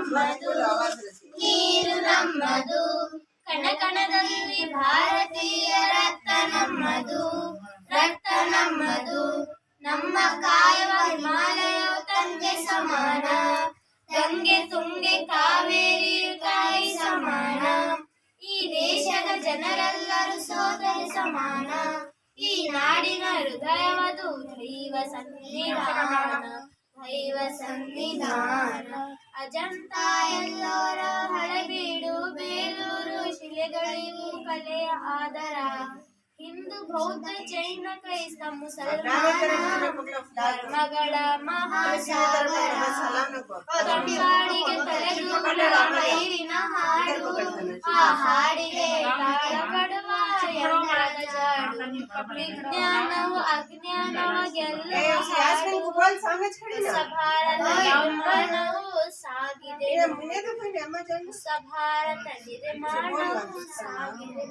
ನಮ್ಮದು, ನೀರು ನಮ್ಮದು, ಕಣಕಣದಲ್ಲಿ ಭಾರತೀಯ ರಕ್ತ ನಮ್ಮದು, ರಕ್ತ ನಮ್ಮದು. ನಮ್ಮ ಕಾಯವ ಹಿಮಾಲಯವು ತಂದೆ ಸಮಾನ, ಗಂಗೆ ತುಂಗೆ ಕಾವೇರಿ ತಾಯಿ ಸಮಾನ. ಈ ದೇಶದ ಜನರೆಲ್ಲರೂ ಸೋದರಿ ಸಮಾನ, ಈ ನಾಡಿನ ಹೃದಯವದು ದೈವ ಸನ್ನಿಧಾನ, ದೈವ ಸನ್ನಿಧಾನ. ಅಜಂತ ಎಲ್ಲೋರ ಹಳೆಬೀಡು ಬೇಲೂರು ಶಿಲೆಗಳಿಗೂ ಕಲೆಯ ಆಧಾರ. ಹಿಂದೂ ಬೌದ್ಧ ಜೈನ ಕ್ರೈಸ್ತ ಮುಸಲ್ಮಾನ ಧರ್ಮಗಳ ಮಹಾಸಾಗರ. ತಂಗಾಡಿಗೆ ತಲೆದೂಗುವ ಮೈಲಿನ ಹಾಡು, ಆ ಹಾಡಿಗೆ ತಾಳ ಪಡುವ ಯಂತ್ರದ ಜಾಡು. ವಿಜ್ಞಾನವು ಅಜ್ಞಾನವ ಗೆಲ್ಲುವ ಭಾರತ ನಿರ್ಮಾಣವು ಸಾಗಿದೆ, ಭಾರತ ನಿರ್ಮಾಣವು ಸಾಗಿದೆ.